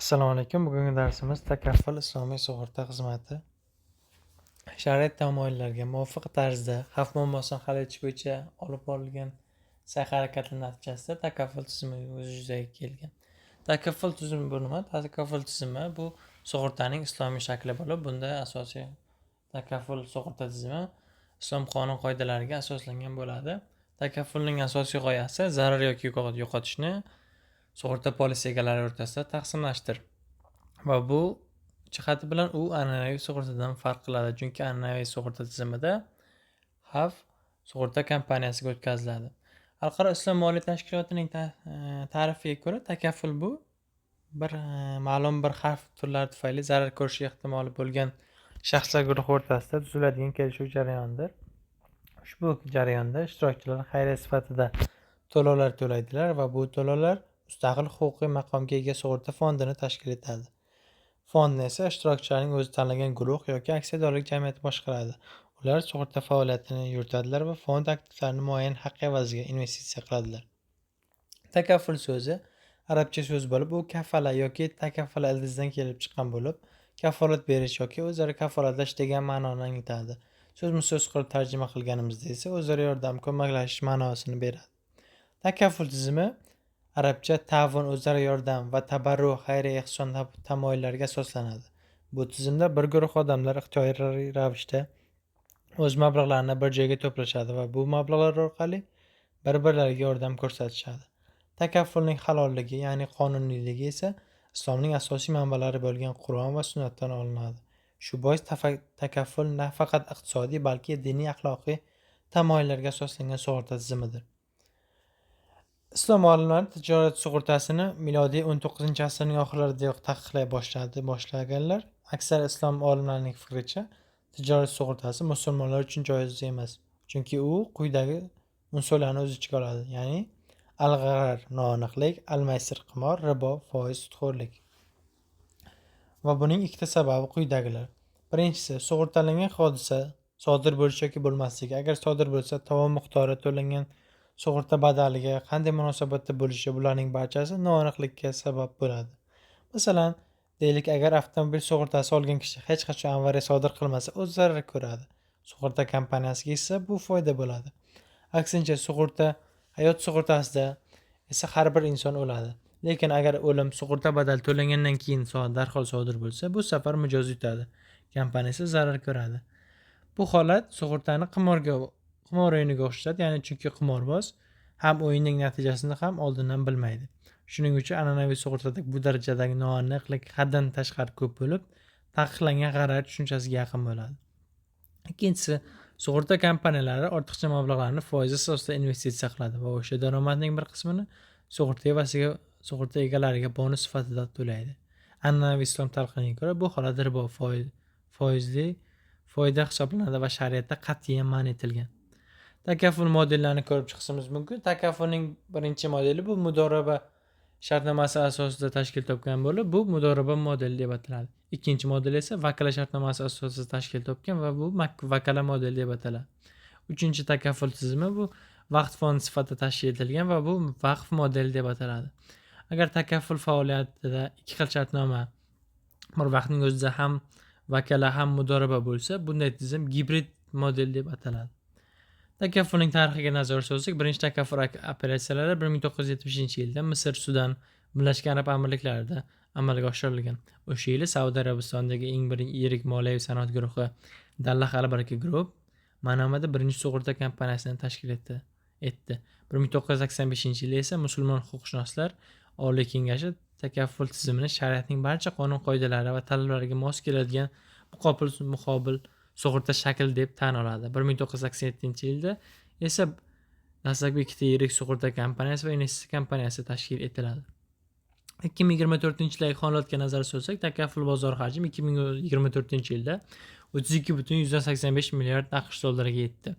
Assalomu alaykum. Bugungi darsimiz takafful islomiy sug'urta xizmati. Shariat tamoyillariga muvofiq tarzda xavf muammosini hal etish bo'yicha olib borilgan sa'y-harakatlar natijasida takafful tizimi o'z yuzaga kelgan. Takafful tizimi bu nima? Takafful tizimi bu sug'urtaning islomiy shakli bo'lib, bunda asosiy takafful sug'urta tizimi islom qonun qoidalariga asoslangan bo'ladi. Takaffulning asosiy g'oyasi zarar yoki yo'qotishni sug'urta polisi egalari o'rtasida taqsimlashdir. Va bu jihati bilan u an'anaviy sug'urtadan farq qiladi, chunki an'anaviy sug'urta tizimida xavf sug'urta kompaniyasiga o'tkaziladi. Xalqaro islom moliya tashkilotining ta'rifiga ko'ra, takafful bu ma'lum bir xavf turlari tufayli zarar ko'rish ehtimoli bo'lgan shaxslar guruhi o'rtasida tuziladigan kelishuv jarayonidir. Ushbu jarayonda ishtirokchilar xayriya sifatida to'lovlar to'laydilar va bu to'lovlar mustaqil huquqiy maqomga ega sug'urta fondini tashkil etadi. Fondni esa ishtirokchilarning o'zi tanlagan guruh yoki aksiyadorlik jamiyati boshqaradi. Ular sug'urta faoliyatini yuritadilar va fond aktivlarini muayyan haq evaziga investitsiya qiladilar. Takafful so'zi arabcha so'z bo'lib, u kafala yoki takaffala ildizidan kelib chiqqan bo'lib, kafolat berish yoki o'zaro kafolatlash degan ma'noni anglatadi. So'zma-so'z qilib tarjima qilganimizda esa o'zaro yordam, ko'maklashish ma'nosini beradi. Takafful tizimi arabcha ta'avun, o'zaro yordam va tabarru xayriya ehson tamoyillariga asoslanadi. Bu tizimda bir guruh odamlar ixtiyoriy ravishda o'z mablag'larini bir joyga to'plashadi va bu mablag'lar orqali bir-birlariga yordam ko'rsatishadi. Takaffulning halolligi, ya'ni qonuniyligi esa islomning asosiy manbalari bo'lgan Qur'on va sunnatdan olinadi. Shu bois takafful nafaqat iqtisodiy, balki diniy, axloqiy tamoyillarga asoslangan sug'urta tizimidir. Islom olimlari tijorat sug'urtasini milodiy 19-asrning oxirlaridayoq taqiqlay boshlaganlar. Aksar islom olimlarining fikricha, tijorat sug'urtasi musulmonlar uchun joiz emas, chunki u quyidagi unsurlarni o'z ichiga oladi, ya'ni al-g'arar noaniqlik, al-maysir qimor, ribo, foiz sudxo'rlik. Va buning ikkita sababi quyidagilar. Birinchisi, sug'urtalangan hodisa sodir bo'lishi yoki bo'lmasligi. Agar sodir bo'lsa, tovon miqdori to'langan sug'urta badaliga qanday munosabatda bo'lishi, bularning barchasi noaniqlikka sabab bo'ladi. Masalan, deylik, agar avtomobil sug'urtasi olgan kishi hech qachon avariya sodir qilmasa, o'z zarar ko'radi. Sug'urta kompaniyasiga esa bu foyda bo'ladi. Aksincha, hayot sug'urtasida esa har bir inson o'ladi. Lekin agar o'lim sug'urta badali to'langandan keyin darhol sodir bo'lsa, bu safar mijoz yutadi. Kompaniya esa zarar ko'radi. Bu holat sug'urtani qimor o'yiniga o'xshatadi, ya'ni chunki qimorboz ham o'yinning natijasini ham oldindan bilmaydi. Shuning uchun an'anaviy sug'urtada bu darajadagi noaniqlik haddan tashqari ko'p bo'lib, taqiqlangan g'arar tushunchasiga yaqin bo'ladi. Ikkinchisi, sug'urta kompaniyalari ortiqcha mablag'larni foiz asosida investitsiya qiladi va o'sha daromadning bir qismini sug'urta egalariga bonus sifatida to'laydi. An'anaviy islom talqiniga ko'ra bu holat ribo foizli foyda hisoblanadi va shariatda qat'iyan man etilgan. Takafful modellarini ko'rib chiqishimiz mumkin. Takaffulning birinchi modeli bu mudoraba shartnomasi asosida tashkil topgan bo'lib, bu mudoraba modeli deb ataladi. Ikkinchi model esa vakala shartnomasi asosida tashkil topgan va bu vakala modeli deb ataladi. Uchinchi takafful tizimi bu vaqt fondi sifatida tashkil etilgan va bu vaqf modeli deb ataladi. Agar takafful faoliyatida ikki xil shartnoma bir vaqtning o'zida ham vakala ham mudoraba bo'lsa, bunday tizim gibrid model deb ataladi. Takaffulning tarixiga nazar solsak, birinchi takafful operatsiyalari 1970-yilda Misr, Sudan, Birlashgan Arab Amirliklarida amalga oshirilgan. O'sha yili Saudiya Arabistonidagi eng yirik moliyaviy sanoat guruhi Dallah Al-Baraka Group Manamada birinchi sug'urta kompaniyasini tashkil etdi. 1985-yilda esa musulmon huquqshunoslar Oliy kengashi takafful tizimini shariatning barcha qonun qoidalari va talablariga mos keladigan muqobil sug'urta shakli deb tan oladi. 1987-yilda esa dastlabki ikkita yirik sug'urta kompaniyasi va investitsiya kompaniyasi tashkil etiladi. 2024-yildagi holatga nazar solsak, takafful bozor hajmi 2024-yilda 32,85 milliard AQSh dollariga yetdi.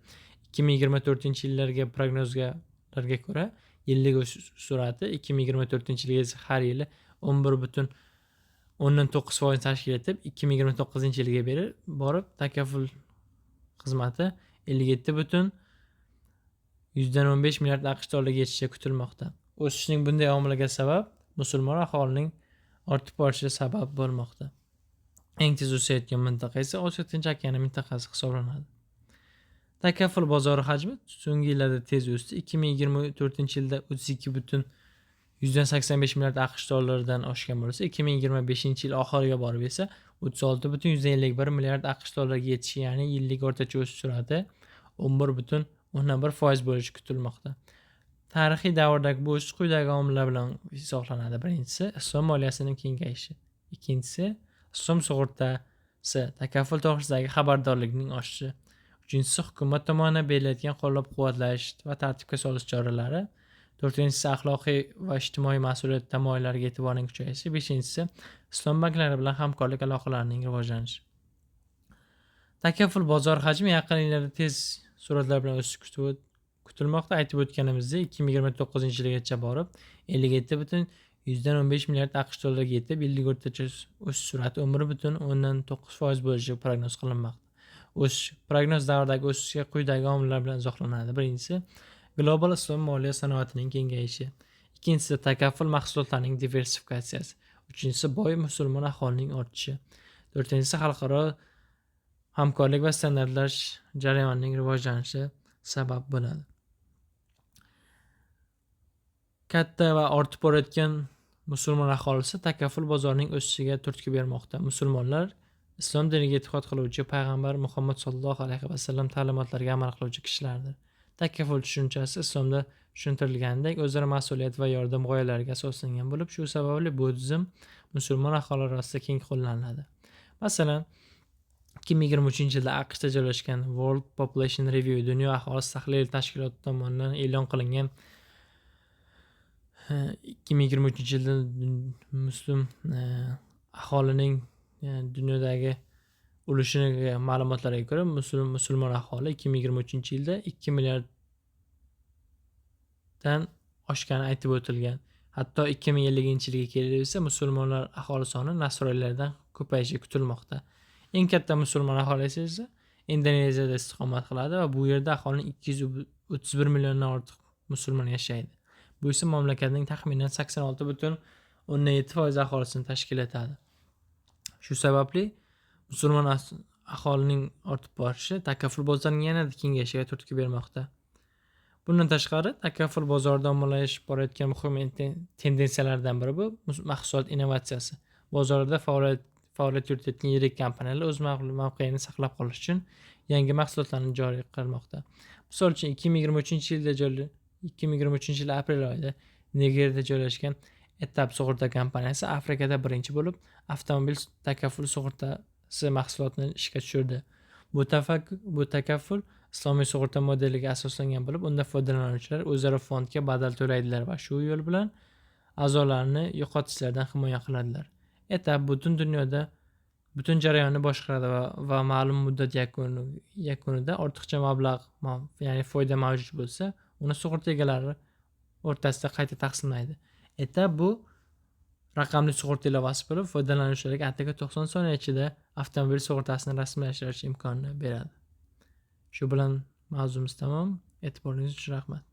2024-yillarga prognozlarga ko'ra, yillik o'sish sur'ati 2024-yilga esa har yili 11,9% tashkil etib, 2029-yilga borib takafful xizmati 57,15 milliard AQSh dollariga yetishiga kutilmoqda. O'sishning bunday omiliga sabab musulmon aholining ortib borishiga sabab bo'lmoqda. Eng tez o'sayotgan mintaqa esa Osiyo Tinch okeani mintaqasi hisoblanadi. Takafful bozori hajmi so'nggi yillarda tez o'sdi. 2024-yilda 32,85 milliard AQSh dollaridan oshgan bo'lsa, 2025-yil oxiriga borib esa 36,51 milliard AQSh dollariga yetishi, ya'ni yillik o'rtacha o'sish sur'ati 11,1% bo'lishi kutilmoqda. Tarixiy davrdagi bu o'sish quyidagi omillar bilan izohlanadi. Birinchisi, islom moliyasining kengayishi. Ikkinchisi, islom sug'urtasi, takafful to'g'risidagi xabardorlikning oshishi. Uchinchisi, hukumat tomonidan berilayotgan qo'llab-quvvatlash va tartibga solish choralari. To'rtinchisi, axloqiy va ijtimoiy mas'uliyat tamoyillariga e'tiborning kuchayishi. Beshinchisi, islom banklari bilan hamkorlik aloqalarining rivojlanishi. Takafful bozor hajmi yaqin yillarda tez sur'atlar bilan o'sishi kutilmoqda. Aytib o'tganimizdek, 2029-yilgacha borib 57,15 milliard AQSh dollariga yetib, yillik o'rtacha o'sish sur'ati 11,9% bo'lishi prognoz qilinmoqda. O'sish prognoz davridagi o'sishga quyidagi omillar bilan izohlanadi. Birinchisi, global islom moliya sanoatining kengayishi. Ikkinchisi, takafful mahsulotlarining diversifikatsiyasi. Uchinchisi, boy musulmon aholining ortishi. To'rtinchisi, xalqaro hamkorlik va standartlash jarayonining rivojlanishi sabab bo'ladi. Katta va ortib borayotgan musulmon aholisi takafful bozorining o'sishiga turtki bermoqda. Musulmonlar islom diniga e'tiqod qiluvchi payg'ambar Muhammad sollallohu alayhi vasallam ta'limotlariga amal qiluvchi kishilardir. Takafful tushunchasi islomda tushuntirilganidek o'zaro mas'uliyat va yordam g'oyalariga asoslangan bo'lib, shu sababli buddizm musulmon aholi orasida keng qo'llaniladi. Masalan, 2023-yilda AQShda joylashgan World Population Review dunyo aholisi tahlili tashkiloti tomonidan e'lon qilingan 2023-yilda muslim aholining dunyodagi ulushini ma'lumotlariga ko'ra, musulmon aholi 2023-yilda 2 milliarddan oshgani aytib o'tilgan. Hatto 2050-yilga kelib esa musulmonlar aholi soni nasroniylardan ko'payishi kutilmoqda. Eng katta musulmon aholisi esa Indoneziyada istiqomat qiladi va bu yerda aholining 231 milliondan ortiq musulmon yashaydi. Bu esa mamlakatning taxminan 86,7% aholisini tashkil etadi. Shu sababli musulmon aholining ortib borishi takafful bozorining yanada kengayishiga turtki bermoqda. Bundan tashqari, takafful bozorida ommalashib borayotgan muhim tendensiyalardan biri bu mahsulot innovatsiyasi. Bozorda faoliyat yuritayotgan yirik kompaniyalar o'z mavqeini saqlab qolish uchun yangi mahsulotlarni joriy qilmoqda. Misol uchun 2023-yil aprel oyida Nigeriyada joylashgan Etap sug'urta kompaniyasi Afrikada birinchi bo'lib avtomobil takafful sug'urtasi mahsulotini ishga tushirdi. Bu takafful islomiy sug'urta modeliga asoslangan bo'lib, unda foydalanuvchilar o'zaro fondga badal to'laydilar va shu yo'l bilan a'zolarini yo'qotishlardan himoya qiladilar. Etap butun jarayonni boshqaradi va ma'lum muddat yakunida ortiqcha mablag', ya'ni foyda mavjud bo'lsa, uni sug'urta egalari o'rtasida qayta taqsimlaydi. Etap bu raqamli sug'urta ilovasi bo'lib, foydalanuvchilarga atigi 90 soniya ichida avtomobil sug'urtasini rasmiylashtirish imkonini beradi. Shu bilan mavzumiz tamom. E'tiboringiz uchun rahmat.